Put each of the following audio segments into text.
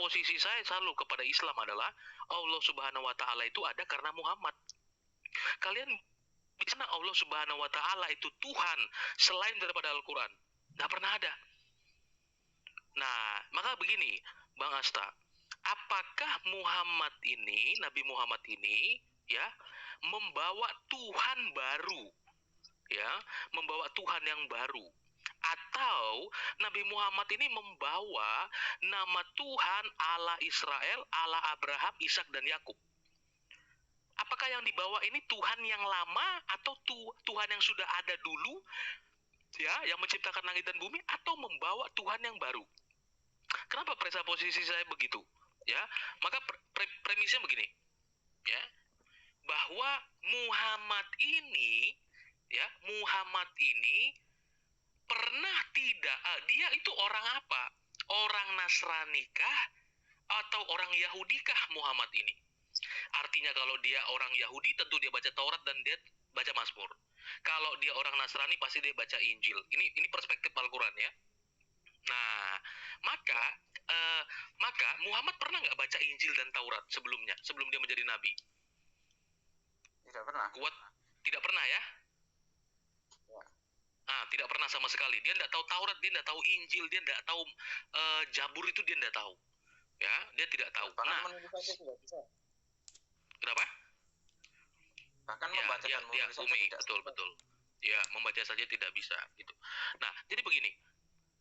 posisi saya selalu kepada Islam adalah Allah Subhanahu wa taala itu ada karena Muhammad. Kalian bicara Allah Subhanahu wa taala itu Tuhan selain daripada Al-Qur'an. Nggak pernah ada. Nah, maka begini, Bang Asta, apakah Muhammad ini, Nabi Muhammad ini, ya, membawa Tuhan baru, ya, membawa Tuhan yang baru, atau Nabi Muhammad ini membawa nama Tuhan Allah Israel, Allah Abraham, Ishak dan Yakub? Apakah yang dibawa ini Tuhan yang lama atau Tuhan yang sudah ada dulu, ya, yang menciptakan langit dan bumi, atau membawa Tuhan yang baru? Kenapa presupposisi saya begitu? Ya, maka premisnya begini, ya, bahwa Muhammad ini, ya, Muhammad ini pernah tidak, dia itu orang apa? Orang Nasrani kah atau orang Yahudi kah Muhammad ini? Artinya kalau dia orang Yahudi tentu dia baca Taurat dan dia baca Mazmur. Kalau dia orang Nasrani pasti dia baca Injil. Ini perspektif Al-Qur'an, ya. Nah, maka Muhammad pernah nggak baca Injil dan Taurat sebelumnya, sebelum dia menjadi nabi? Tidak pernah. Kuat, tidak pernah, ya? Tidak pernah sama sekali. Dia tidak tahu Taurat, dia tidak tahu Injil, dia tidak tahu Jabur itu dia tidak tahu. Ya, dia tidak tahu. Bahkan menulis saja tidak bisa. Kenapa? Bahkan membaca dan menulis saja tidak betul. Ya, membaca saja tidak bisa gitu. Nah, jadi begini.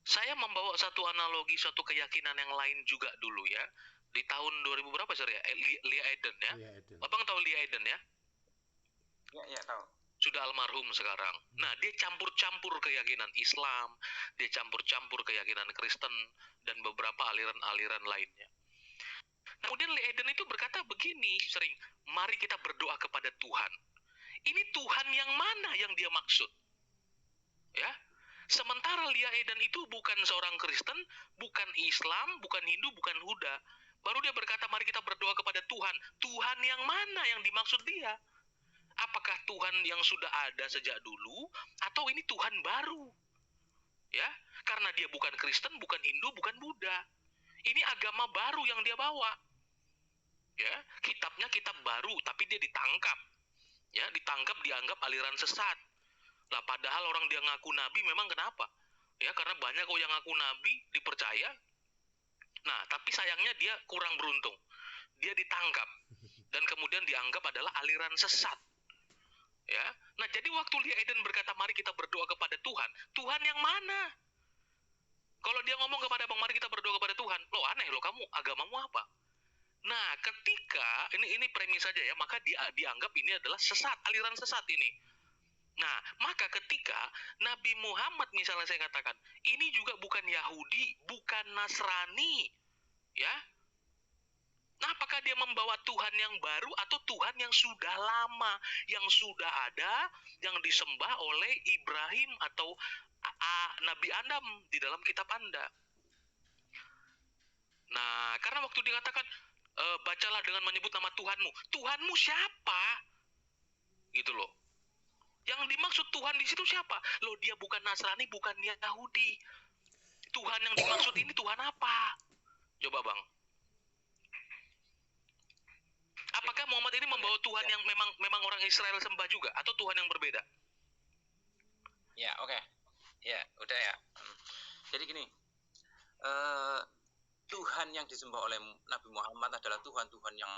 Saya membawa satu analogi, satu keyakinan yang lain juga dulu, ya. Di tahun 2000 berapa, Sir, ya? Lia Eden, ya? Abang tahu Lia Eden, ya? Ya, tahu. Sudah almarhum sekarang. Nah, dia campur-campur keyakinan Islam, dia campur-campur keyakinan Kristen, dan beberapa aliran-aliran lainnya. Nah, kemudian Lee Eden itu berkata begini sering, mari kita berdoa kepada Tuhan. Ini Tuhan yang mana yang dia maksud? Ya, sementara Lia Eden itu bukan seorang Kristen, bukan Islam, bukan Hindu, bukan Buddha. Baru dia berkata, mari kita berdoa kepada Tuhan. Tuhan yang mana yang dimaksud dia? Apakah Tuhan yang sudah ada sejak dulu atau ini Tuhan baru? Ya, karena dia bukan Kristen, bukan Hindu, bukan Buddha. Ini agama baru yang dia bawa. Ya, kitabnya kitab baru tapi dia ditangkap. Ya, ditangkap dianggap aliran sesat. Lah padahal orang dia ngaku nabi memang kenapa? Ya, karena banyak kok yang ngaku nabi dipercaya. Nah, tapi sayangnya dia kurang beruntung. Dia ditangkap dan kemudian dianggap adalah aliran sesat. Ya, nah jadi waktu Lia Eden berkata mari kita berdoa kepada Tuhan, Tuhan yang mana? Kalau dia ngomong kepada Bang mari kita berdoa kepada Tuhan, lo aneh lo, kamu agamamu apa? Nah, ketika ini premis saja, ya, maka dia dianggap ini adalah sesat, aliran sesat ini. Nah, maka ketika Nabi Muhammad misalnya saya katakan, ini juga bukan Yahudi, bukan Nasrani, ya. Nah, apakah dia membawa Tuhan yang baru atau Tuhan yang sudah lama, yang sudah ada, yang disembah oleh Ibrahim atau Nabi Adam di dalam kitab Anda? Nah, karena waktu dikatakan bacalah dengan menyebut nama Tuhanmu. Tuhanmu siapa? Gitu loh. Yang dimaksud Tuhan di situ siapa? Loh, dia bukan Nasrani, bukan Yahudi. Tuhan yang dimaksud ini Tuhan apa? Coba, Bang. Apakah Muhammad ini membawa Tuhan yang memang orang Israel sembah juga atau Tuhan yang berbeda? Ya, oke. Ya, udah ya. Jadi gini, Tuhan yang disembah oleh Nabi Muhammad adalah Tuhan-Tuhan yang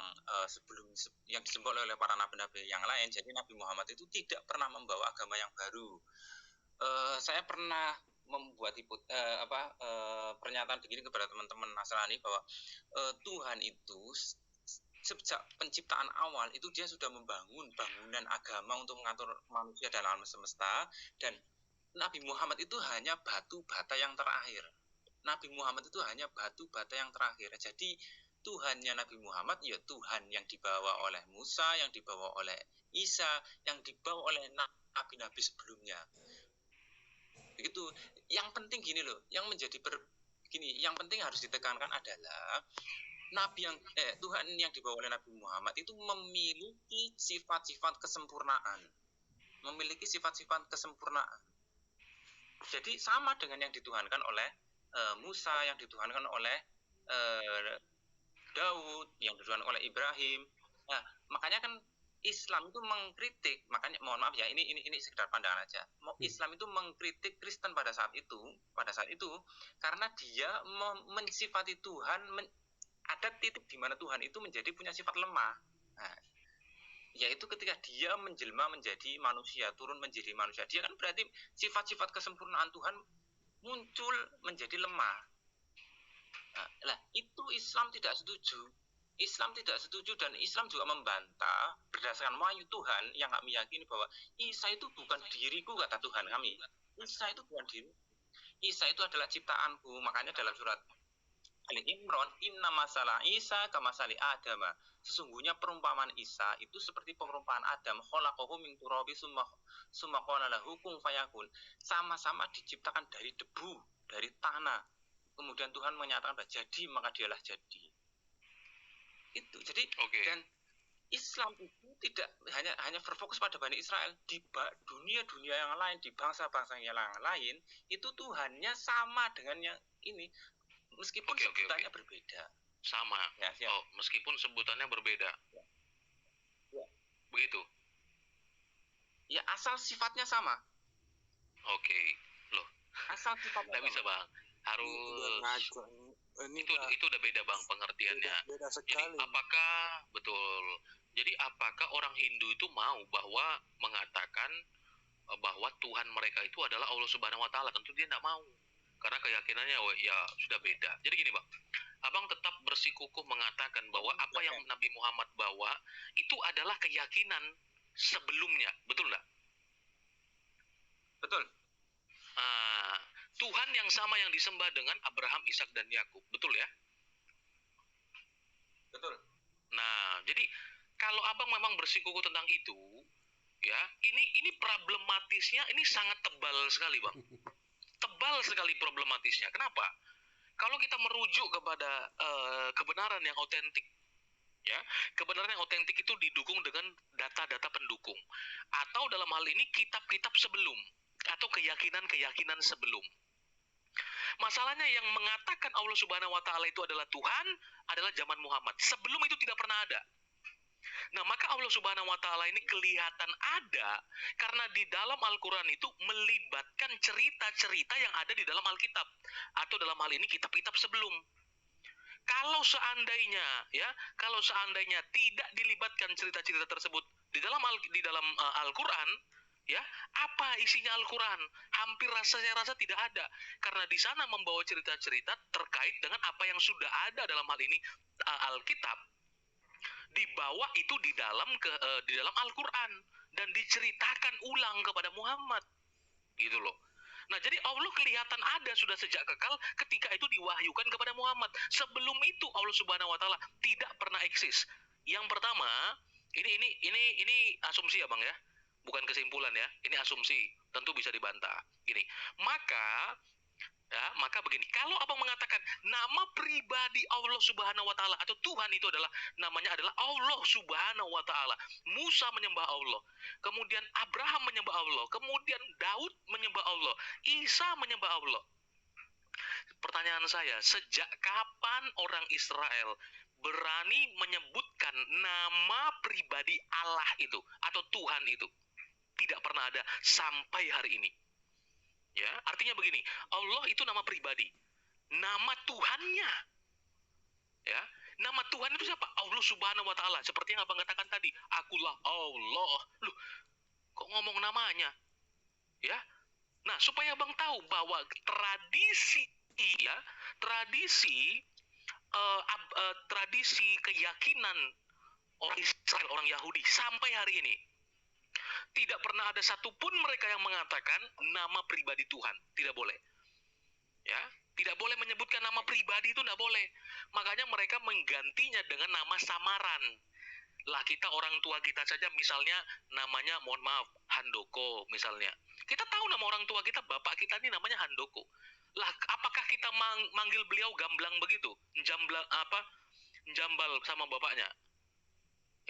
yang disembah oleh para nabi-nabi yang lain. Jadi Nabi Muhammad itu tidak pernah membawa agama yang baru. Saya pernah membuat pernyataan begini kepada teman-teman Nasrani bahwa Tuhan itu sejak penciptaan awal itu dia sudah membangun bangunan agama untuk mengatur manusia dalam alam semesta, dan Nabi Muhammad itu hanya batu bata yang terakhir. Nabi Muhammad itu hanya batu bata yang terakhir. Jadi Tuhannya Nabi Muhammad ya Tuhan yang dibawa oleh Musa, yang dibawa oleh Isa, yang dibawa oleh nabi-nabi sebelumnya. Begitu. Yang penting gini loh, yang penting harus ditekankan adalah Tuhan yang dibawa oleh Nabi Muhammad itu memiliki sifat-sifat kesempurnaan. Jadi sama dengan yang dituhankan oleh Musa, yang dituhankan oleh yang didirikan oleh Ibrahim. Nah, makanya kan Islam itu mengkritik, makanya mohon maaf ya, ini sekedar pandangan aja. Islam itu mengkritik Kristen pada saat itu karena dia mensifati Tuhan, ada titik di mana Tuhan itu punya sifat lemah. Nah, yaitu ketika dia menjelma menjadi manusia, turun menjadi manusia, dia kan berarti sifat-sifat kesempurnaan Tuhan muncul menjadi lemah. Nah, itu Islam tidak setuju. Dan Islam juga membantah berdasarkan wahyu Tuhan yang kami yakini bahwa Isa itu bukan diriku, kata Tuhan kami. Isa itu bukan diri. Isa itu adalah ciptaanku. Makanya dalam surat Al-Imran, inna masalah Isa kamasali Adam. Sesungguhnya perumpamaan Isa itu seperti perumpamaan Adam, khalaqahu min turabi summa qala lahu kun fayakun. Sama-sama diciptakan dari debu, dari tanah. Kemudian Tuhan menyatakan bahwa jadi, maka dialah jadi. Itu. Jadi dan Islam itu tidak hanya berfokus pada Bani Israel, di dunia yang lain, di bangsa-bangsa yang lain, itu Tuhannya sama dengan yang ini, meskipun sebutannya berbeda. Sama. Ya. Oh, meskipun sebutannya berbeda. Ya. Begitu. Ya, asal sifatnya sama. Loh. Asal sifatnya. Nggak bisa, Bang. Harus itu udah beda, Bang, pengertiannya. Beda sekali. Jadi apakah orang Hindu itu mau bahwa mengatakan bahwa Tuhan mereka itu adalah Allah Subhanahu wa taala? Tentu dia tidak mau. Karena keyakinannya ya sudah beda. Jadi gini, Bang. Abang tetap bersikukuh mengatakan bahwa apa yang Nabi Muhammad bawa itu adalah keyakinan sebelumnya. Betul nggak? Betul. Tuhan yang sama yang disembah dengan Abraham, Ishak dan Yakub, betul ya? Betul. Nah, jadi kalau abang memang bersikukuh tentang itu, ya, ini problematisnya ini sangat tebal sekali, Bang. Tebal sekali problematisnya. Kenapa? Kalau kita merujuk kepada kebenaran yang otentik, ya, kebenaran yang otentik itu didukung dengan data-data pendukung, atau dalam hal ini kitab-kitab sebelum, atau keyakinan-keyakinan sebelum. Masalahnya yang mengatakan Allah Subhanahu wa taala itu adalah Tuhan adalah zaman Muhammad. Sebelum itu tidak pernah ada. Nah, maka Allah Subhanahu wa taala ini kelihatan ada karena di dalam Al-Qur'an itu melibatkan cerita-cerita yang ada di dalam Alkitab atau dalam hal ini kitab-kitab sebelum. Kalau seandainya tidak dilibatkan cerita-cerita tersebut di dalam Al-Qur'an, ya, apa isinya Al-Quran? Hampir saya rasa tidak ada, karena di sana membawa cerita-cerita terkait dengan apa yang sudah ada dalam hal ini Alkitab, dibawa itu di dalam Al-Quran dan diceritakan ulang kepada Muhammad, gitu loh. Nah, jadi Allah kelihatan ada sudah sejak kekal ketika itu diwahyukan kepada Muhammad. Sebelum itu Allah Subhanahu wa taala tidak pernah eksis. Yang pertama, ini asumsi ya, Bang ya. Bukan kesimpulan ya, ini asumsi, tentu bisa dibantah. Gini, maka begini, kalau abang mengatakan nama pribadi Allah Subhanahu wa taala atau Tuhan itu namanya adalah Allah Subhanahu wa taala. Musa menyembah Allah, kemudian Abraham menyembah Allah, kemudian Daud menyembah Allah, Isa menyembah Allah. Pertanyaan saya, sejak kapan orang Israel berani menyebutkan nama pribadi Allah itu atau Tuhan itu? Tidak pernah ada sampai hari ini. Ya, artinya begini, Allah itu nama pribadi. Nama Tuhannya, ya, nama Tuhan itu siapa? Allah Subhanahu wa taala. Seperti yang Abang katakan tadi, akulah Allah. Loh, kok ngomong namanya? Ya. Nah, supaya Abang tahu bahwa tradisi keyakinan orang Israel, orang Yahudi sampai hari ini tidak pernah ada satupun mereka yang mengatakan nama pribadi Tuhan. Tidak boleh. Ya, tidak boleh menyebutkan nama pribadi itu, tidak boleh. Makanya mereka menggantinya dengan nama samaran. Lah, kita orang tua kita saja misalnya namanya, mohon maaf, Handoko misalnya. Kita tahu nama orang tua kita, bapak kita ini namanya Handoko. Lah, apakah kita manggil beliau gamblang begitu? Jambal sama bapaknya.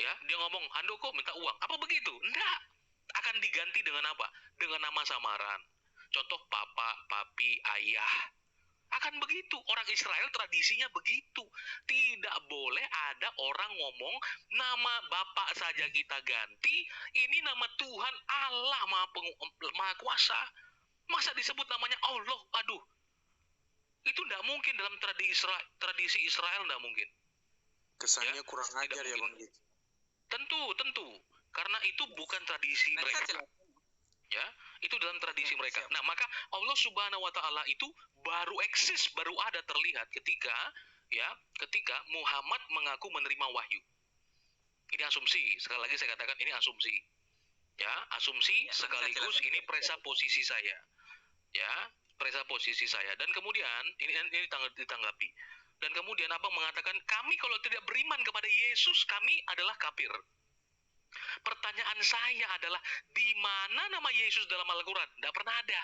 Ya, dia ngomong, Handoko minta uang. Apa begitu? Enggak. Akan diganti dengan apa? Dengan nama samaran. Contoh papa, papi, ayah. Akan begitu, orang Israel tradisinya begitu. Tidak boleh ada orang ngomong nama Bapak saja kita ganti, ini nama Tuhan Allah Maha Kuasa. Masa disebut namanya Allah? Aduh, itu tidak mungkin dalam tradisi Israel, tidak mungkin. Kesannya ya, kurang ajar ya Bang. Tentu, karena itu bukan tradisi mereka. Ya, itu dalam tradisi mereka. Nah, maka Allah Subhanahu wa taala itu baru eksis, baru ada terlihat ketika Muhammad mengaku menerima wahyu. Ini asumsi, sekali lagi saya katakan ini asumsi. Ya, asumsi sekaligus ini presuposisi saya. Ya, presuposisi saya. Dan kemudian ini ditanggapi. Dan kemudian Abang mengatakan, kami kalau tidak beriman kepada Yesus, kami adalah kafir. Pertanyaan saya adalah, di mana nama Yesus dalam Al-Quran? Tidak pernah ada.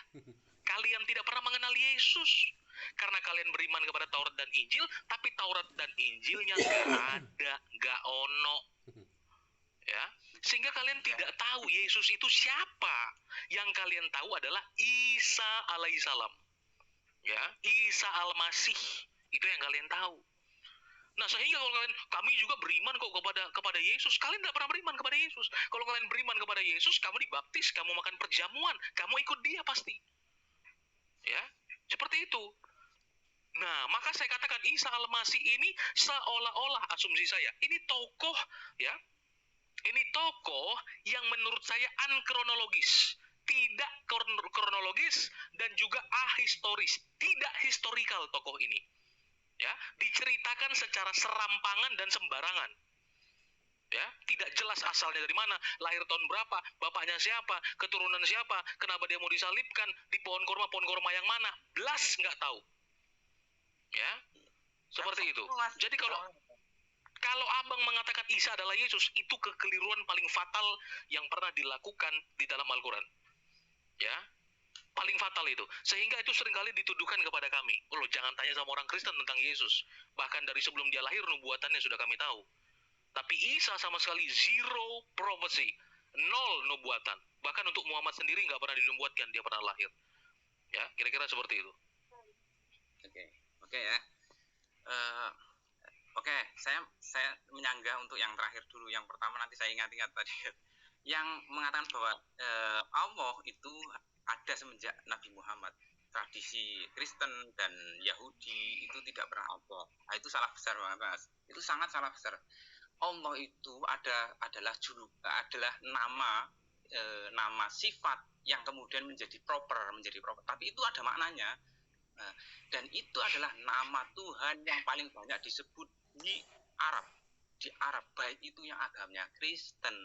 Kalian tidak pernah mengenal Yesus. Karena kalian beriman kepada Taurat dan Injil, tapi Taurat dan Injilnya nggak ada, nggak ono. Ya, sehingga kalian tidak tahu Yesus itu siapa. Yang kalian tahu adalah Isa alaihissalam. Ya, Isa al-Masih. Itu yang kalian tahu. Nah, sehingga kalau kami juga beriman kok kepada Yesus. Kalian tidak pernah beriman kepada Yesus. Kalau kalian beriman kepada Yesus, kamu dibaptis, kamu makan perjamuan, kamu ikut dia pasti. Ya, seperti itu. Nah, maka saya katakan Isa al-Masih ini seolah-olah asumsi saya, ini tokoh ya. Ini tokoh yang menurut saya ankronologis, tidak kronologis dan juga ahistoris, tidak historikal tokoh ini. Ya, diceritakan secara serampangan dan sembarangan. Ya, tidak jelas asalnya dari mana, lahir tahun berapa, bapaknya siapa, keturunan siapa, kenapa dia mau disalibkan, di pohon kurma yang mana, belas nggak tahu. Ya, seperti itu. Jadi kalau Abang mengatakan Isa adalah Yesus, itu kekeliruan paling fatal yang pernah dilakukan di dalam Al-Quran. Ya, paling fatal itu. Sehingga itu seringkali dituduhkan kepada kami. Loh, jangan tanya sama orang Kristen tentang Yesus. Bahkan dari sebelum dia lahir, nubuatannya sudah kami tahu. Tapi Isa sama sekali zero prophecy, nol nubuatan. Bahkan untuk Muhammad sendiri nggak pernah dinubuatkan dia pernah lahir. Ya, kira-kira seperti itu. Oke ya. Oke, saya menyanggah untuk yang terakhir dulu. Yang pertama nanti saya ingat-ingat tadi. Yang mengatakan bahwa Allah itu ada semenjak Nabi Muhammad. Tradisi Kristen dan Yahudi itu tidak pernah ada. Nah, itu salah besar banget, Mas. Itu sangat salah besar. Allah itu adalah nama sifat yang kemudian menjadi proper. Tapi itu ada maknanya. Dan itu adalah nama Tuhan yang paling banyak disebut di Arab. Di Arab, baik itu yang agamanya Kristen,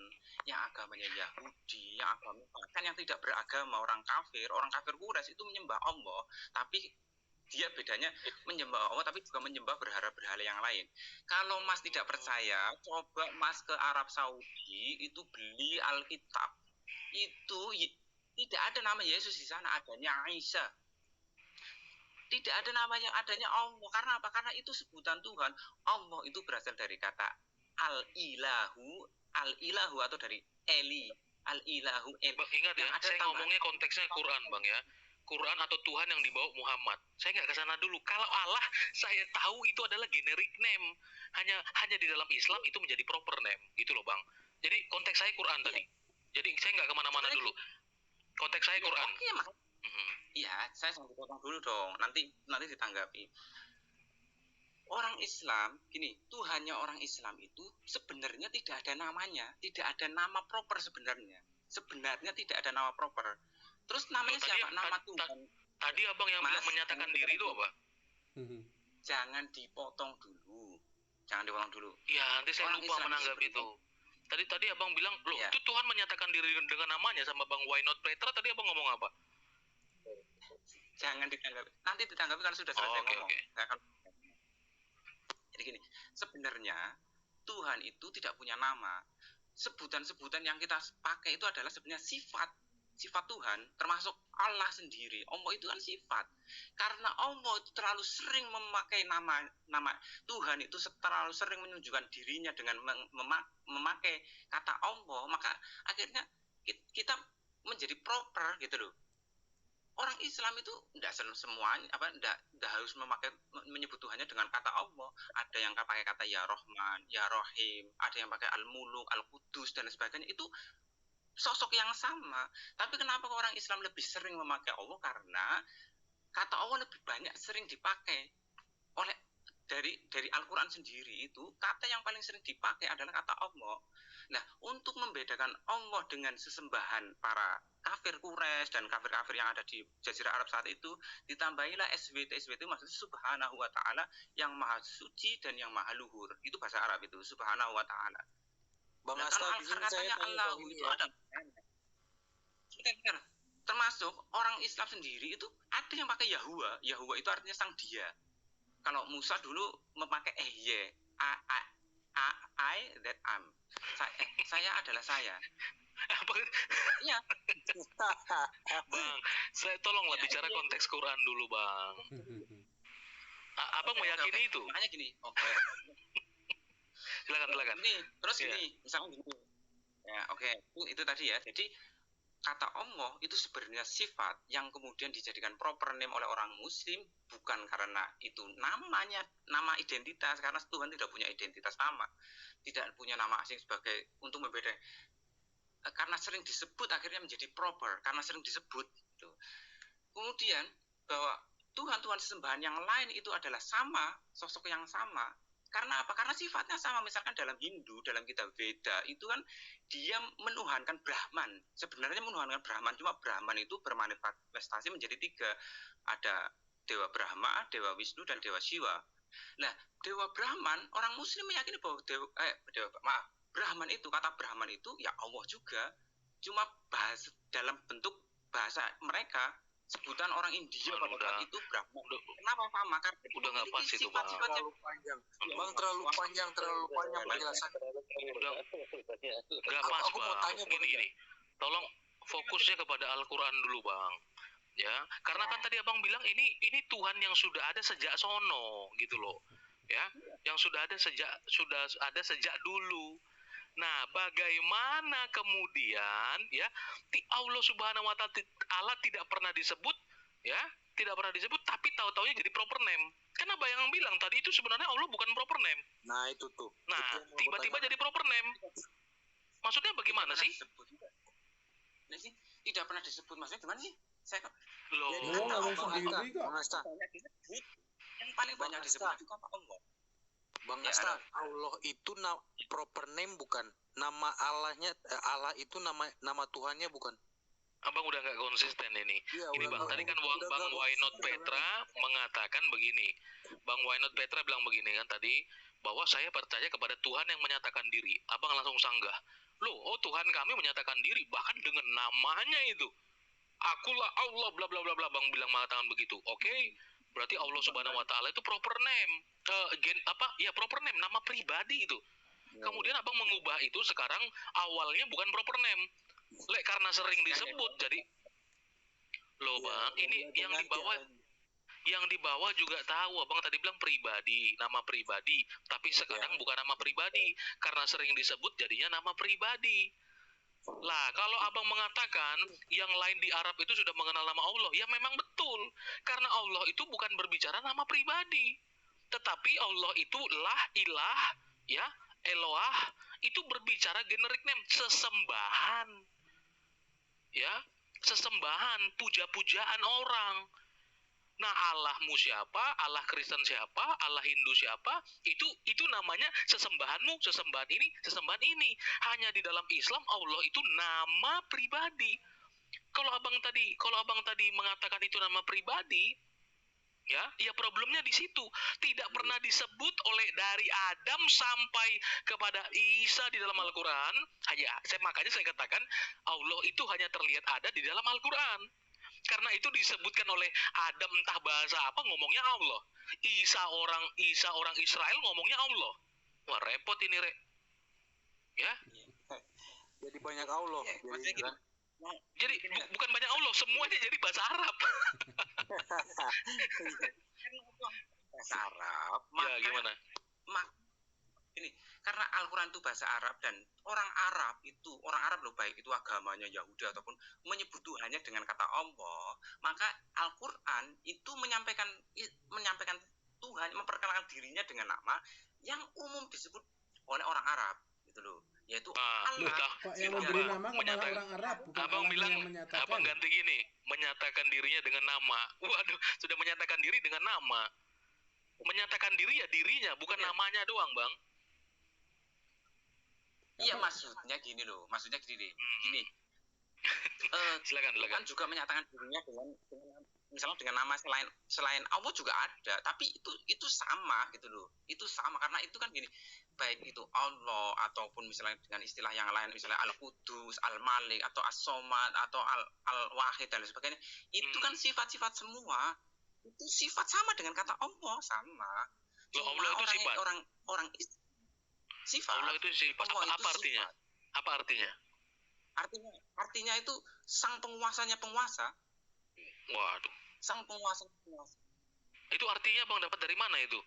yang agamanya Yahudi, yang agama bahkan yang tidak beragama, orang kafir Quraisy itu menyembah Allah, tapi dia bedanya menyembah Allah tapi juga menyembah berhala-berhala yang lain. Kalau Mas tidak percaya, coba Mas ke Arab Saudi, itu beli Alkitab. Itu tidak ada nama Yesus di sana, adanya Isa. Tidak ada namanya, adanya Allah. Karena apa? Karena itu sebutan Tuhan. Allah itu berasal dari kata al-ilahu atau dari Eli. Al-ilahu Eli. Bang, ingat ya, saya ngomongnya konteksnya Quran, Bang ya. Quran atau Tuhan yang dibawa Muhammad. Saya nggak ke sana dulu. Kalau Allah, saya tahu itu adalah generic name. Hanya di dalam Islam itu menjadi proper name. Gitu loh, Bang. Jadi konteks saya Quran tadi. Jadi saya nggak kemana-mana dulu. Konteks saya Quran. Iya, saya sambil potong dulu dong. Nanti ditanggapi. Orang Islam, gini, Tuhannya orang Islam itu sebenarnya tidak ada namanya, tidak ada nama proper sebenarnya. Sebenarnya tidak ada nama proper. Terus namanya siapa? Nama Tuhan. Tadi Abang yang bilang menyatakan diri itu apa? Jangan dipotong dulu. Ya, nanti saya lupa menanggapi itu. Tadi Abang bilang, loh, itu Tuhan menyatakan diri dengan namanya sama Bang Why Not Petra, tadi Abang ngomong apa? Jangan ditanggapi. Nanti ditanggapi kalau sudah selesai ngomong. Jadi gini, sebenarnya Tuhan itu tidak punya nama. Sebutan-sebutan yang kita pakai itu adalah sebenarnya sifat Tuhan, termasuk Allah sendiri. Allah itu kan sifat. Karena Allah itu terlalu sering memakai nama Tuhan itu terlalu sering menunjukkan dirinya dengan memakai kata Allah, maka akhirnya kita menjadi proper gitu loh. orang Islam itu tidak semuanya tidak harus menyebut Tuhannya dengan kata Allah. Ada yang pakai kata ya Rahman, ya Rahim, ada yang pakai Al-Muluk, Al-Qudus dan sebagainya. Itu sosok yang sama. Tapi kenapa orang Islam lebih sering memakai Allah? Karena kata Allah lebih banyak sering dipakai oleh dari Al-Quran sendiri. Itu kata yang paling sering dipakai adalah kata Allah. Nah, untuk membedakan Allah dengan sesembahan para kafir Quraisy dan kafir-kafir yang ada di Jazirah Arab saat itu, ditambahilah SWT. SWT maksudnya Subhanahu wa ta'ala, yang maha suci dan yang maha luhur. Itu bahasa Arab itu, Subhanahu wa ta'ala. Bang Nah, Asta, kalau katanya Allah itu ada termasuk orang Islam sendiri itu ada yang pakai Yahwa. Yahwa itu artinya sang dia. Kalau Musa dulu memakai I that am. Saya adalah saya. Apa? Iya. Bang, saya tolonglah bicara konteks Quran dulu, Bang. Abang meyakini itu? Makanya gini. Oke. Silakan. Gini, misalnya gini. Ya, oke. Itu tadi ya. Jadi kata Allah itu sebenarnya sifat yang kemudian dijadikan proper name oleh orang muslim, bukan karena itu nama identitas, karena Tuhan tidak punya identitas nama, tidak punya nama asing sebagai untuk membedakan, karena sering disebut akhirnya menjadi proper, karena sering disebut gitu. Kemudian bahwa Tuhan sesembahan yang lain itu adalah sama, sosok yang sama. Karena apa? Karena sifatnya sama. Misalkan dalam Hindu, dalam kitab Veda, itu kan dia menuhankan Brahman. Sebenarnya menuhankan Brahman, cuma Brahman itu bermanifestasi menjadi 3. Ada Dewa Brahma, Dewa Wisnu, dan Dewa Shiva. Nah, Dewa Brahman, orang Muslim meyakini bahwa Brahman itu, kata Brahman itu ya Allah juga. Cuma dalam bentuk bahasa mereka, sebutan orang India pada saat itu Brahman. Kenapa sama? Karena udah nggak pas itu, Bang. Terlalu panjang. Bang, terlalu panjang penjelasannya. Nggak pas, Bang. Gini. Tolong fokusnya kepada Al-Quran dulu, Bang. Ya, karena kan tadi Abang bilang ini Tuhan yang sudah ada sejak sono, gitu loh. Ya, yang sudah ada sejak dulu. Nah, bagaimana kemudian ya Allah Subhanahu wa ta'ala tidak pernah disebut, ya, tidak pernah disebut, tapi tahu-taunya jadi proper name. Karena yang bilang tadi itu sebenarnya Allah bukan proper name. Nah, itu tuh. Nah, tiba-tiba jadi proper name. Maksudnya bagaimana sih? Nah, sih tidak pernah disebut, maksudnya gimana sih? Yang paling banyak disebut juga Allah. Bang Asta, Allah itu proper name bukan? Nama Allahnya, Allah itu nama Tuhannya bukan? Abang udah nggak konsisten ini. Ya, ini Bang, tadi kan Bang Wainot Petra mengatakan begini. Bang Wainot Petra bilang begini kan tadi, bahwa saya percaya kepada Tuhan yang menyatakan diri. Abang langsung sanggah. Tuhan kami menyatakan diri, bahkan dengan namanya itu. Akulah Allah, bla bla bla bla. Bang bilang mengatakan begitu. Oke. Berarti Allah Subhanahu wa ta'ala itu proper name. Proper name, nama pribadi itu. Kemudian Abang mengubah itu sekarang awalnya bukan proper name. Karena sering disebut jadi Bang, ini yang di bawah juga tahu. Abang tadi bilang pribadi, nama pribadi, tapi sekarang bukan nama pribadi karena sering disebut jadinya nama pribadi. Lah, kalau Abang mengatakan yang lain di Arab itu sudah mengenal nama Allah, ya memang betul. Karena Allah itu bukan berbicara nama pribadi. Tetapi Allah itu ilah, ya, Eloah, itu berbicara generic name, sesembahan. Ya, sesembahan, puja-pujaan orang. Nah, Allahmu siapa, Allah Kristen siapa, Allah Hindu siapa, itu namanya sesembahanmu, sesembahan ini. Hanya di dalam Islam Allah itu nama pribadi. Kalau abang tadi mengatakan itu nama pribadi, ya problemnya di situ. Tidak pernah disebut oleh dari Adam sampai kepada Isa di dalam Al-Quran. Makanya saya katakan Allah itu hanya terlihat ada di dalam Al-Quran. Karena itu disebutkan oleh Adam entah bahasa apa ngomongnya Allah. Isa orang Israel ngomongnya Allah. Wah, repot ini, Rek. Ya? Jadi banyak Allah. Jadi bukan banyak Allah, semuanya jadi bahasa Arab. Bahasa Arab. Ya, gimana? Ini karena Al-Quran itu bahasa Arab dan orang Arab loh, baik itu agamanya Yahudi ataupun menyebut Tuhannya dengan kata Allah, maka Al-Quran itu menyampaikan Tuhan, memperkenalkan dirinya dengan nama yang umum disebut oleh orang Arab gitu loh, yaitu Allah. Pak, yang memberi nama kepada orang Arab, bukan Abang bilang, yang menyatakan. abang ganti gini, menyatakan dirinya dengan nama. Waduh, sudah menyatakan diri dengan nama. Menyatakan diri ya dirinya, bukan namanya doang, Bang. Iya, maksudnya gini. Silakan. Kan juga menyatakan dirinya dengan misalnya dengan nama selain Allah juga ada, tapi itu sama gitu loh. Itu sama karena itu kan gini, baik itu Allah ataupun misalnya dengan istilah yang lain, misalnya Al-Qudus, Al-Malik atau As-Somad atau Al-Wahid dan lain sebagainya, itu kan sifat-sifat semua. Itu sifat sama dengan kata Allah, sama. Cuma Allah itu sifat. Orang sifat. Allah itu sifat. Apa artinya? Sifat. Apa artinya? Artinya itu sang penguasanya penguasa. Waduh. Sang penguasa. Itu artinya Bang dapat dari mana itu?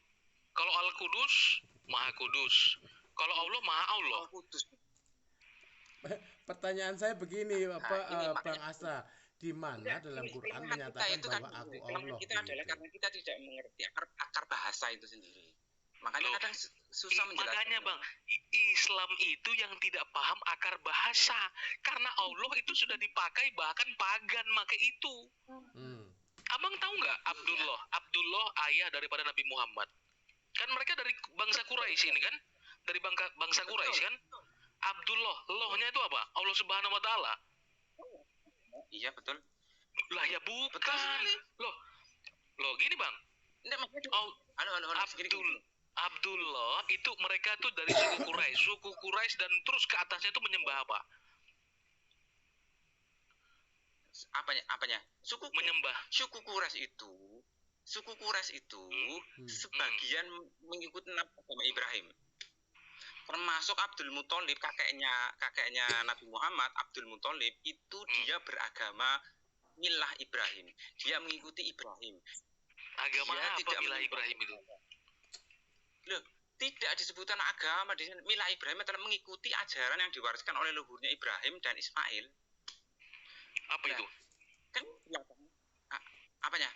Kalau Al-Qudus, Maha Kudus. Kalau Allah, Maha Allah. Al-Qudus. Pertanyaan saya begini, Bang Asa, di mana dalam Quran menyatakan bahwa aku Allah? Kita adalah karena kita tidak mengerti akar bahasa itu sendiri. Makanya kadang susah menjelaskan. Makanya Bang, Islam itu yang tidak paham akar bahasa. Karena Allah itu sudah dipakai bahkan pagan pakai itu. Abang tahu nggak Abdullah ayah daripada Nabi Muhammad? Kan mereka dari bangsa Quraisy ini kan? Dari bangsa Quraisy kan? Abdullah, lohnya itu apa? Allah Subhanahu wa taala. Iya, betul. Lah ya bukan. Loh gini Bang. Abdullah itu mereka tuh dari suku Quraisy dan terus ke atasnya itu menyembah apa? Apanya? Menyembah. Suku Quraisy itu sebagian mengikuti agama Ibrahim. Termasuk Abdul Muthalib, kakeknya Nabi Muhammad, Abdul Muthalib itu dia beragama milah Ibrahim. Dia mengikuti Ibrahim. Agama apa milah Ibrahim itu? Loh, tidak disebutkan agama di sini. Milah Ibrahim adalah mengikuti ajaran yang diwariskan oleh leluhurnya Ibrahim dan Ismail. Apa itu? Kan apanya?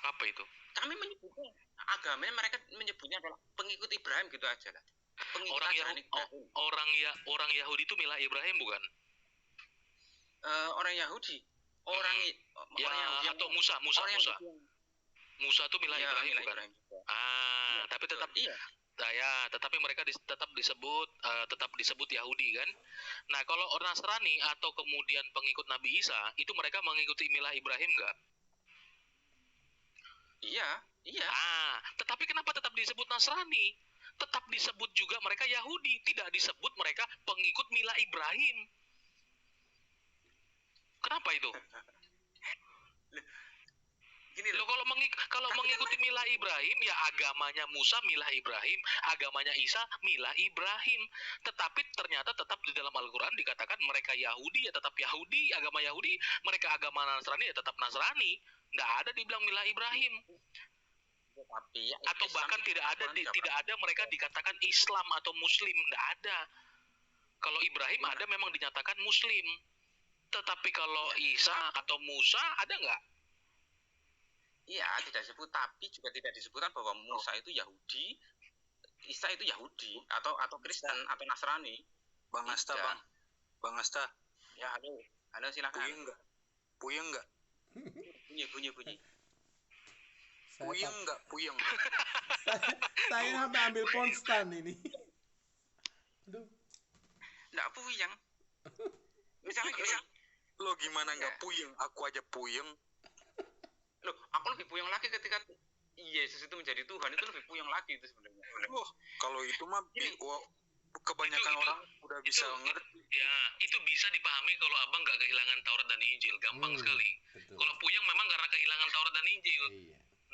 Apa itu? Kami menyebutnya agamanya, mereka menyebutnya adalah pengikut Ibrahim gitu aja lah. Orang Yahudi itu milah Ibrahim bukan? Orang Yahudi. Orang Yahudi atau Musa. Musa itu milah Ibrahim bukan? Tapi tetap tetapi mereka tetap disebut Yahudi kan. Nah, kalau orang Nasrani atau kemudian pengikut Nabi Isa, itu mereka mengikuti milah Ibrahim enggak? Iya. Tetapi kenapa tetap disebut Nasrani? Tetap disebut juga mereka Yahudi, tidak disebut mereka pengikut milah Ibrahim. Kenapa itu? Gini loh, kalau mengikuti milah Ibrahim ya agamanya Musa milah Ibrahim, agamanya Isa milah Ibrahim. Tetapi ternyata tetap di dalam Al-Qur'an dikatakan mereka Yahudi ya tetap Yahudi, agama Yahudi, mereka agama Nasrani ya tetap Nasrani. Nggak ada dibilang milah Ibrahim. Atau bahkan tidak ada mereka dikatakan Islam atau Muslim, nggak ada. Kalau Ibrahim ada memang dinyatakan Muslim. Tetapi kalau Isa atau Musa ada nggak? Iya, tidak disebut, tapi juga tidak disebutkan bahwa Musa itu Yahudi, Isa itu Yahudi atau Kristen atau Nasrani. Bang Asta. Ya, halo silakan. Puyeng enggak? Bunyi. Puyeng. Saya sampai ambil konstan ini. Aduh. Enggak puyeng. Misalnya gini. Lo gimana enggak puyeng? Aku aja puyeng. Loh, aku lebih puyeng lagi ketika Yesus itu menjadi Tuhan, itu lebih puyeng lagi itu sebenarnya. Kalau itu mah kebanyakan orang udah bisa ngerti. Ya, itu bisa dipahami kalau abang nggak kehilangan Taurat dan Injil, gampang sekali. Betul. Kalau puyeng memang karena kehilangan Taurat dan Injil,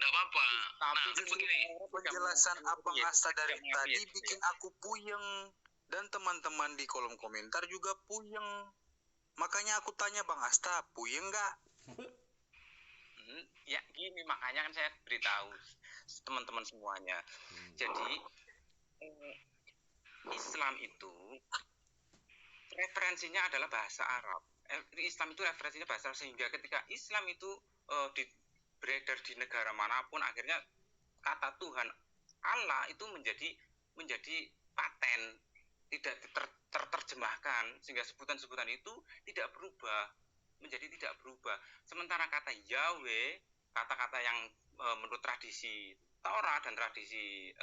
nggak apa-apa. Tapi begini. Penjelasan Abang Asta dari tadi bikin aku puyeng dan teman-teman di kolom komentar juga puyeng. Makanya aku tanya Bang Asta, puyeng nggak? Ya gini, makanya kan saya beritahu teman-teman semuanya. Jadi Islam itu referensinya adalah bahasa Arab. Islam itu referensinya bahasa Arab, sehingga ketika Islam itu beredar di negara manapun, akhirnya kata Tuhan Allah itu menjadi paten, tidak terterjemahkan, sehingga sebutan-sebutan itu tidak berubah, menjadi tidak berubah. Sementara kata Yahweh, kata-kata yang menurut tradisi Taurat dan tradisi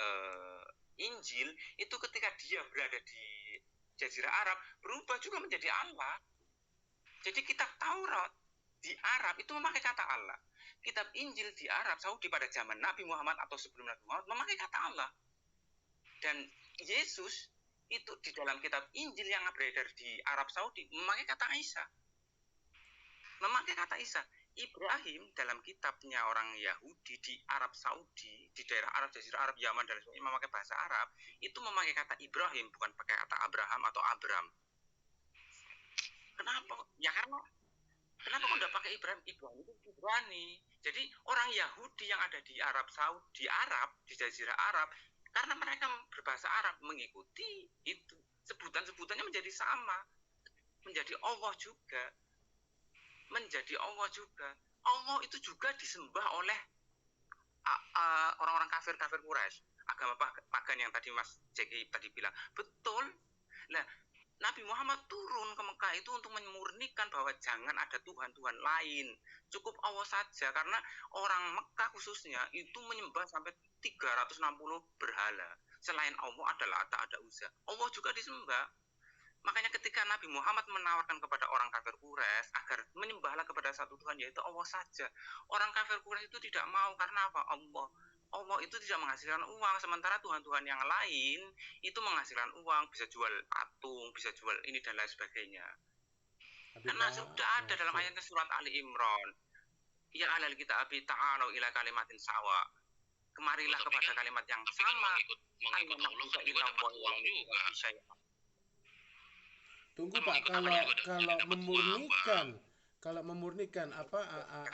Injil itu ketika dia berada di Jazirah Arab berubah juga menjadi Allah. Jadi kitab Taurat di Arab itu memakai kata Allah. Kitab Injil di Arab Saudi pada zaman Nabi Muhammad atau sebelum Nabi Muhammad memakai kata Allah. Dan Yesus itu di dalam kitab Injil yang beredar di Arab Saudi memakai kata Isa. Memakai kata Isa. Ibrahim dalam kitabnya orang Yahudi di Arab Saudi, di daerah Arab, Jazirah Arab, Yaman dan sebagainya memakai bahasa Arab, itu memakai kata Ibrahim, bukan pakai kata Abraham atau Abram. Kenapa? Ya karena kenapa kok tidak pakai Ibrahim? Ibrahim itu Ibrani. Jadi orang Yahudi yang ada di Arab Saudi, di Jazirah Arab, karena mereka berbahasa Arab mengikuti itu, sebutan-sebutannya menjadi sama, menjadi Allah juga. Menjadi Allah juga. Allah itu juga disembah oleh orang-orang kafir Quraisy, agama pagan yang tadi Mas Jeki tadi bilang. Betul. Nah, Nabi Muhammad turun ke Mekah itu untuk memurnikan bahwa jangan ada Tuhan-Tuhan lain. Cukup Allah saja, karena orang Mekah khususnya itu menyembah sampai 360 berhala. Selain Allah adalah ada Uzza. Allah juga disembah. Makanya ketika Nabi Muhammad menawarkan kepada orang kafir Quraisy agar menyembahlah kepada satu Tuhan, yaitu Allah saja. Orang kafir Quraisy itu tidak mau, karena apa? Allah itu tidak menghasilkan uang, sementara Tuhan-Tuhan yang lain itu menghasilkan uang, bisa jual patung, bisa jual ini dan lain sebagainya. Karena sudah ada dalam ayatnya surat Ali Imran. Ya ahlal kitabi ta'alu ila kalimatin sawa. Kemarilah kepada kalimat yang sama. Mengikut Allah kan juga dapat uang juga. Tunggu Pak, kalau memurnikan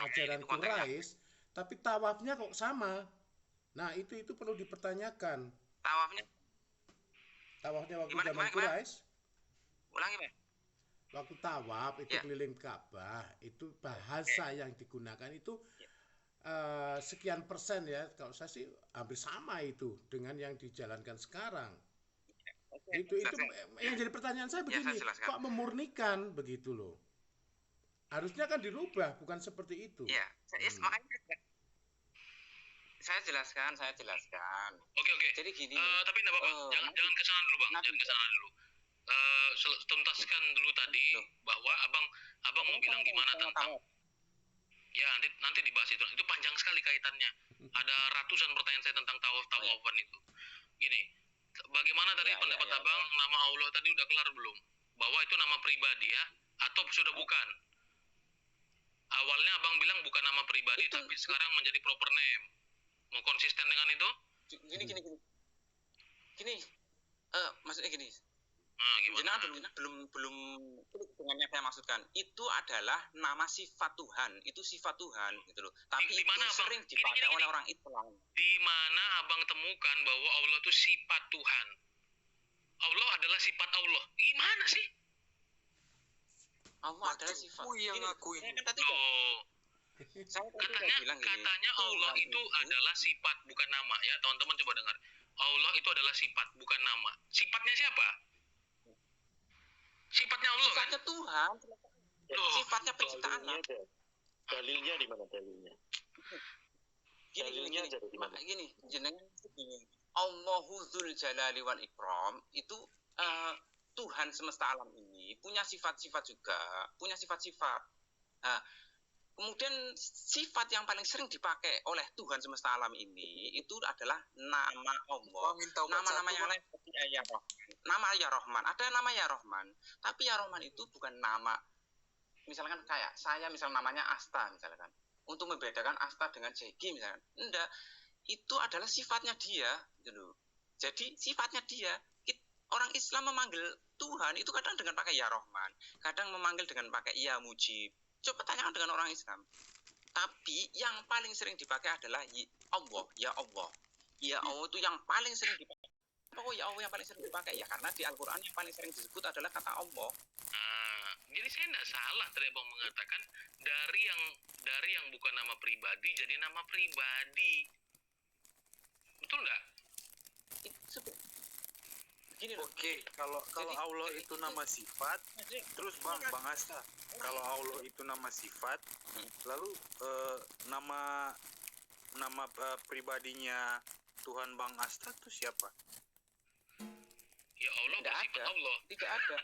ajaran Quraisy, tapi tawafnya kok sama. Nah, itu perlu dipertanyakan. Tawafnya waktu zaman Quraisy. Ulangi, Pak. Waktu tawaf itu keliling Ka'bah, itu bahasa yang digunakan itu sekian persen ya. Kalau saya sih hampir sama itu dengan yang dijalankan sekarang. Itu yang jadi pertanyaan saya begini, kok memurnikan begitu loh? Harusnya kan dirubah, bukan seperti itu. Iya, makanya saya jelaskan. Oke. Jadi gini. Tapi enggak apa-apa, jangan ke sana dulu, Bang. Jangan ke sana dulu. Tuntaskan dulu tadi bahwa abang mau bilang gimana tentang. Ya, nanti dibahas itu. Itu panjang sekali kaitannya. Ada ratusan pertanyaan saya tentang tawaf-tawafan itu. Gini, bagaimana dari pendapat abang, nama Allah tadi udah kelar belum? Bahwa itu nama pribadi ya, atau sudah bukan? Awalnya abang bilang bukan nama pribadi, tapi sekarang menjadi proper name. Mau konsisten dengan itu? Gini. Maksudnya gini. Nah, gimana? Belum dengan yang saya maksudkan. Itu adalah nama sifat Tuhan. Itu sifat Tuhan gitu loh. Tapi itu sering dipakai oleh orang Islam. Di mana abang temukan bahwa Allah itu sifat Tuhan? Allah adalah sifat Allah. Gimana sih? Allah adalah sifat. Yang aku ini. Katanya Allah itu adalah sifat, bukan nama ya. Teman-teman coba dengar. Allah itu adalah sifat, bukan nama. Sifatnya siapa? Sifatnya Allah. Sifatnya kan? Tuhan. Sifatnya penciptaan. Dalilnya di mana dalilnya? Gini, jenengan Allahu Dzul Jalali wal Ikram itu Tuhan semesta alam ini punya sifat-sifat juga, punya sifat-sifat. Kemudian sifat yang paling sering dipakai oleh Tuhan semesta alam ini itu adalah nama Allah. Nama-nama yang lain seperti ya Rahman. Nama ya Rahman, ada nama ya Rahman. Tapi ya Rahman itu bukan nama. Misalkan kayak saya namanya Asta misalkan. Untuk membedakan Asta dengan Jeki misalkan. Enggak. Itu adalah sifatnya dia gitu. Jadi sifatnya dia. Orang Islam memanggil Tuhan itu kadang dengan pakai ya Rahman, kadang memanggil dengan pakai ya Mujib. Coba tanyakan dengan orang Islam. Tapi yang paling sering dipakai adalah Allah, ya Allah. Ya Allah itu yang paling sering dipakai. Oh ya Allah yang paling sering dipakai ya karena di Al-Quran yang paling sering disebut adalah kata Allah. Jadi saya tidak salah tadi Bang mengatakan dari yang bukan nama pribadi jadi nama pribadi. Betul nggak? Gini loh. Oke, kalau Allah itu nama sifat, terus Bang Asta, kalau Allah itu nama sifat, lalu nama pribadinya Tuhan Bang Asta itu siapa? Ya Allah bersifat Allah. Tidak ada.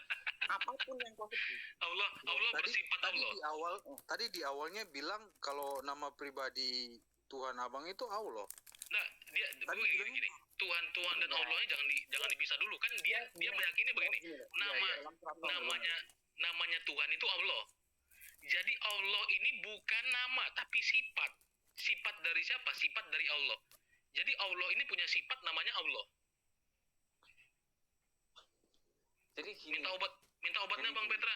Apapun yang kau sebut. Allah bersifat Allah. Tadi di awalnya bilang kalau nama pribadi Tuhan Abang itu Allah. Nah, dia begini. Tuhan dan Allahnya jangan dipisah dulu kan dia meyakini begini. Namanya Tuhan itu Allah. Jadi Allah ini bukan nama tapi sifat. Sifat dari siapa? Sifat dari Allah. Jadi Allah ini punya sifat namanya Allah. Jadi gini. Minta obatnya Bang Petra.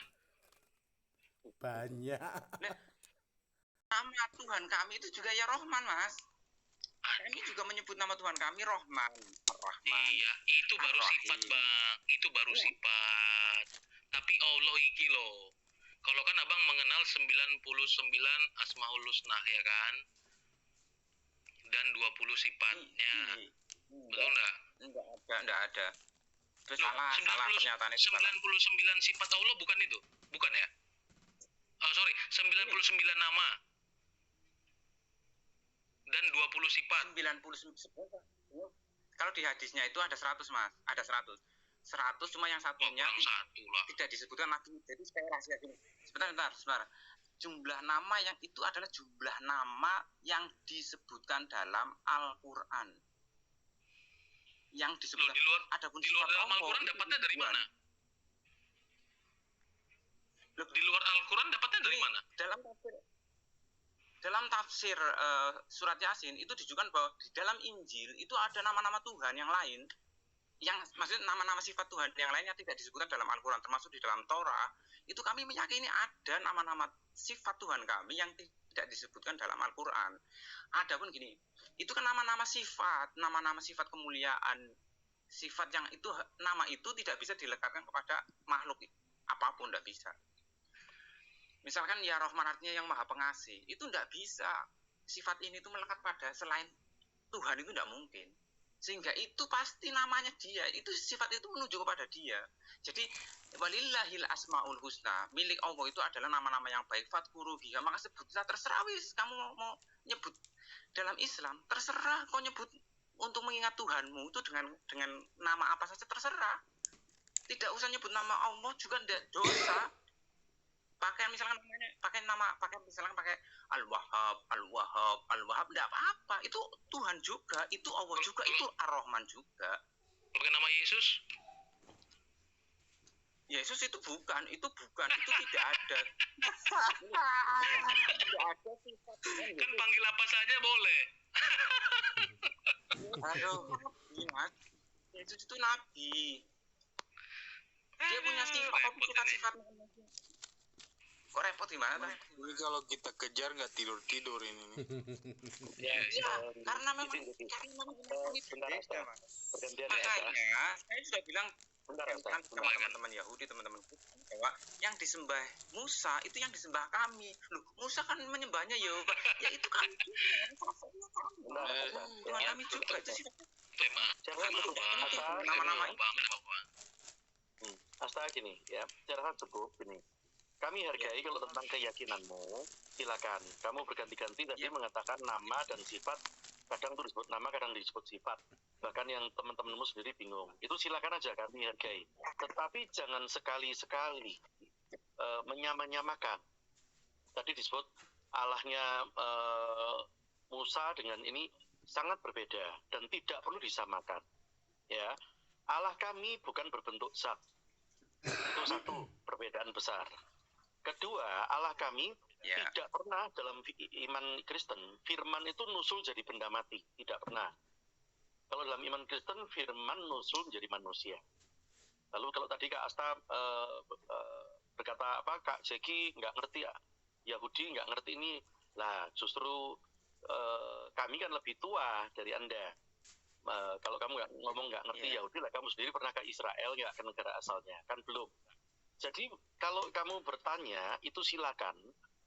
Banyak. Nah, nama Tuhan kami itu juga ya Rahman, Mas. Kami juga menyebut nama Tuhan kami Rahman. Iya, itu baru sifat, Bang. Itu baru sifat. Tapi Allah iki loh. Kalau kan Abang mengenal 99 Asmaul Husna ya kan? Dan 20 sifatnya. Betul enggak? Enggak ada. Itu salah pernyataan itu. 99 sifat Allah bukan itu? Bukan ya? Oh, sorry, 99 nama. Dan 20 sifat. 99. Kalau di hadisnya itu ada 100, Mas. Ada 100. 100 cuma yang satunya tidak disebutkan Nabi. Jadi saya rahasia gini. Sebentar. Jumlah nama yang itu adalah jumlah nama yang disebutkan dalam Al-Qur'an. Yang disebutkan di luar dalam Al-Qur'an dapatnya dari mana? Di luar Al-Qur'an dapatnya dari mana? Dalam tafsir surat Yasin itu ditunjukkan bahwa di dalam Injil itu ada nama-nama Tuhan yang lain, yang maksudnya nama-nama sifat Tuhan yang lainnya tidak disebutkan dalam Al-Quran, termasuk di dalam Torah. Itu kami meyakini ada nama-nama sifat Tuhan kami yang tidak disebutkan dalam Al-Quran. Adapun gini, itu kan nama-nama sifat kemuliaan, sifat yang itu nama itu tidak bisa dilekatkan kepada makhluk apapun, tidak bisa. Misalkan ya Rahman artinya yang maha pengasih, itu tidak bisa. Sifat ini itu melekat pada selain Tuhan itu tidak mungkin. Sehingga itu pasti namanya dia, itu sifat itu menuju kepada dia. Jadi walillahil asmaul husna, milik Allah itu adalah nama-nama yang baik. Fadhkuru biha, maka sebutlah, terserah wis. Kamu mau nyebut dalam Islam, terserah kau nyebut untuk mengingat Tuhanmu itu dengan nama apa saja terserah. Tidak usah nyebut nama Allah juga tidak dosa. Pakai misalkan pakai Al-Wahhab enggak apa-apa. Itu Tuhan juga, itu Allah juga, itu Ar-Rahman juga. Pakai nama Yesus? Yesus itu tidak ada. Tidak ada sifat. Kan panggil apa saja boleh. Aduh, ingat. Yesus itu nabi. Dia punya sifat-sifat. Kok repot gimana? Ini kalau kita kejar nggak tidur ini nih. Ya, karena memang makanya saya sudah bilang sama teman-teman Yahudi, teman-teman bahwa yang disembah Musa itu yang disembah kami. Loh, Musa kan menyembahnya Yehova. Ya itu kan Tuhan kami juga. Jadi nama-nama itu. Asta gini ya, cara cukup gini. Kami hargai kalau tentang keyakinanmu, silakan. Kamu berganti-ganti tadi mengatakan nama dan sifat, kadang itu disebut nama, kadang disebut sifat. Bahkan yang teman-temanmu sendiri bingung. Itu silakan aja, kami hargai. Tetapi jangan sekali-sekali menyamakan. Tadi disebut Allahnya Musa dengan ini sangat berbeda dan tidak perlu disamakan. Ya, Allah kami bukan berbentuk zat. Itu satu perbedaan besar. Kedua, Allah kami tidak pernah dalam iman Kristen, firman itu nusul jadi benda mati. Tidak pernah. Kalau dalam iman Kristen, firman nusul menjadi manusia. Lalu kalau tadi Kak Asta berkata Kak Zeki nggak ngerti ya, Yahudi nggak ngerti ini. Lah justru kami kan lebih tua dari Anda. Kalau kamu nggak ngerti, ya udahlah kamu sendiri pernah ke Israel nggak, ke negara asalnya? Kan belum. Jadi kalau kamu bertanya itu silakan,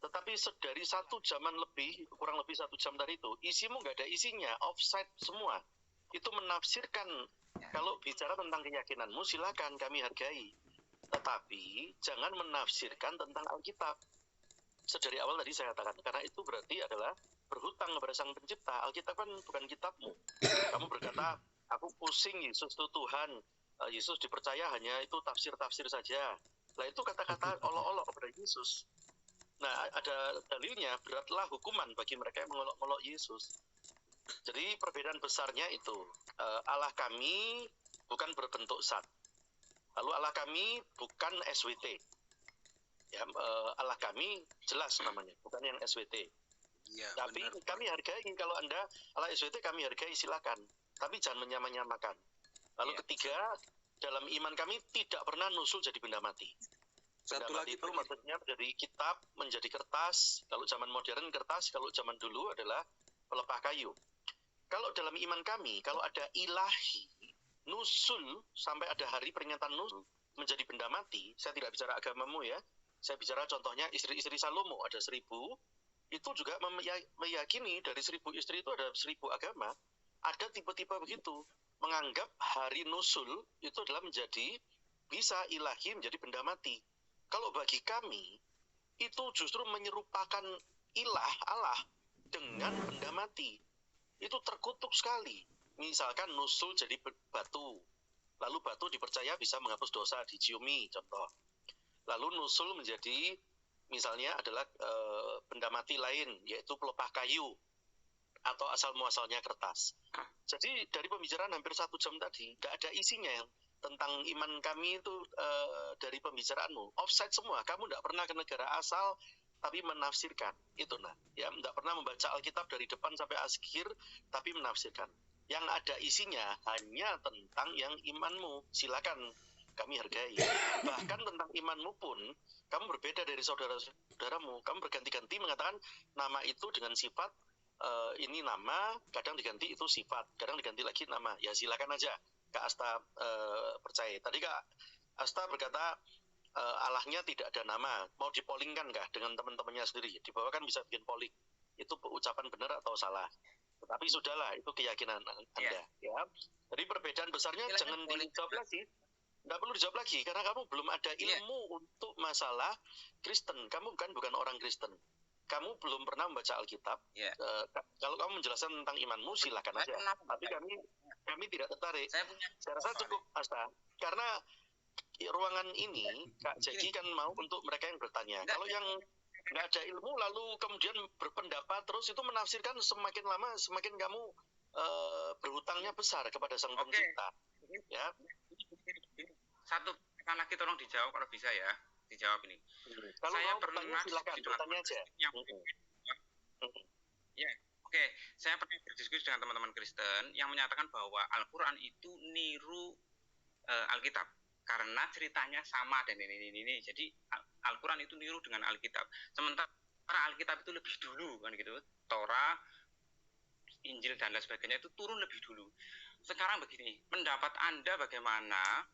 tetapi dari 1 jaman lebih, kurang lebih 1 jam tadi itu, isimu nggak ada isinya, offside semua. Itu menafsirkan. Kalau bicara tentang keyakinanmu silakan, kami hargai. Tetapi jangan menafsirkan tentang Alkitab. Sedari awal tadi saya katakan, karena itu berarti adalah berhutang kepada Sang Pencipta. Alkitab kan bukan kitabmu. Kamu berkata, aku pusing, Yesus itu Tuhan, Yesus dipercaya hanya itu tafsir-tafsir saja. Nah itu kata-kata olok-olok kepada Yesus. Nah ada dalilnya, beratlah hukuman bagi mereka yang mengolok-olok Yesus. Jadi perbedaan besarnya itu, Allah kami bukan berbentuk zat. Lalu Allah kami bukan SWT. Ya, Allah kami jelas namanya, bukan yang SWT. Ya, tapi benar. Kami hargai, kalau Anda Allah SWT kami hargai, silakan. Tapi jangan menyamakan. Lalu ketiga, dalam iman kami tidak pernah nusul jadi benda mati. Benda mati itu maksudnya dari kitab menjadi kertas. Kalau zaman modern kertas, kalau zaman dulu adalah pelepah kayu. Kalau dalam iman kami, kalau ada ilahi, nusul, sampai ada hari peringatan nusul menjadi benda mati, saya tidak bicara agamamu ya, saya bicara contohnya istri-istri Salomo, ada 1000, itu juga meyakini dari 1000 istri itu ada 1000 agama. Ada tipe-tipe begitu, menganggap hari nusul itu adalah menjadi, bisa ilahi menjadi benda mati. Kalau bagi kami, itu justru menyerupakan ilah, Allah, dengan benda mati. Itu terkutuk sekali. Misalkan nusul jadi batu, lalu batu dipercaya bisa menghapus dosa, diciumi, contoh. Lalu nusul menjadi, misalnya adalah benda mati lain, yaitu pelepah kayu, atau asal muasalnya kertas. Jadi dari pembicaraan hampir 1 jam tadi, tidak ada isinya yang tentang iman kami itu dari pembicaraanmu. Offside semua, kamu tidak pernah ke negara asal, tapi menafsirkan. Itu ya, tidak pernah membaca Alkitab dari depan sampai akhir, tapi menafsirkan. Yang ada isinya hanya tentang yang imanmu. Silakan, kami hargai. Bahkan tentang imanmu pun, kamu berbeda dari saudara-saudaramu. Kamu berganti-ganti mengatakan nama itu dengan sifat, ini nama, kadang diganti itu sifat, kadang diganti lagi nama. Ya silakan aja Kak Asta percaya. Tadi Kak Asta berkata Allahnya tidak ada nama. Mau dipolingkan kah dengan teman-temannya sendiri? Di bawah kan bisa bikin polling. Itu ucapan benar atau salah. Tetapi sudahlah, itu keyakinan Anda. Ya. Jadi perbedaan besarnya jangan dijawab lagi. Tidak perlu dijawab lagi, karena kamu belum ada ilmu untuk masalah Kristen. Kamu bukan orang Kristen. Kamu belum pernah membaca Alkitab. Kalau kamu menjelaskan tentang imanmu, silakan aja. Tapi kami tidak tertarik. Saya rasa cukup, Asta. Karena ruangan ini, Kak Jeki kan mau untuk mereka yang bertanya. Kalau yang nggak ada ilmu, lalu kemudian berpendapat terus, itu menafsirkan semakin lama, semakin kamu berhutangnya besar kepada Sang Pencipta. Ya. Satu lagi tolong dijawab kalau bisa ya. Dijawab ini. Kalau saya pernah silakan bertanya aja. Saya pernah berdiskusi dengan teman-teman Kristen yang menyatakan bahwa Al-Quran itu niru Alkitab karena ceritanya sama dan ini. Jadi Al-Quran itu niru dengan Alkitab. Sementara Alkitab itu lebih dulu kan gitu. Torah, Injil dan lain sebagainya itu turun lebih dulu. Sekarang begini, pendapat Anda bagaimana?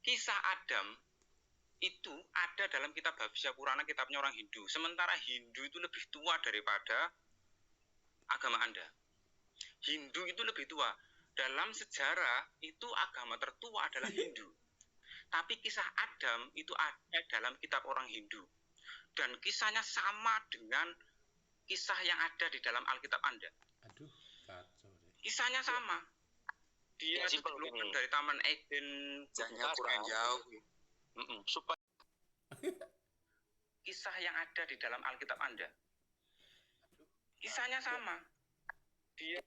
Kisah Adam itu ada dalam kitab Bhavishya Purana, kitabnya orang Hindu. Sementara Hindu itu lebih tua daripada agama Anda. Hindu itu lebih tua. Dalam sejarah itu agama tertua adalah Hindu. Tapi kisah Adam itu ada dalam kitab orang Hindu. Dan kisahnya sama dengan kisah yang ada di dalam Alkitab Anda. Aduh, kacau deh. Kisahnya sama. Dia dikeluarkan dari Taman Eden. Jangan kurang jauh. Supaya kisah yang ada di dalam Alkitab Anda. Kisahnya sama. Dia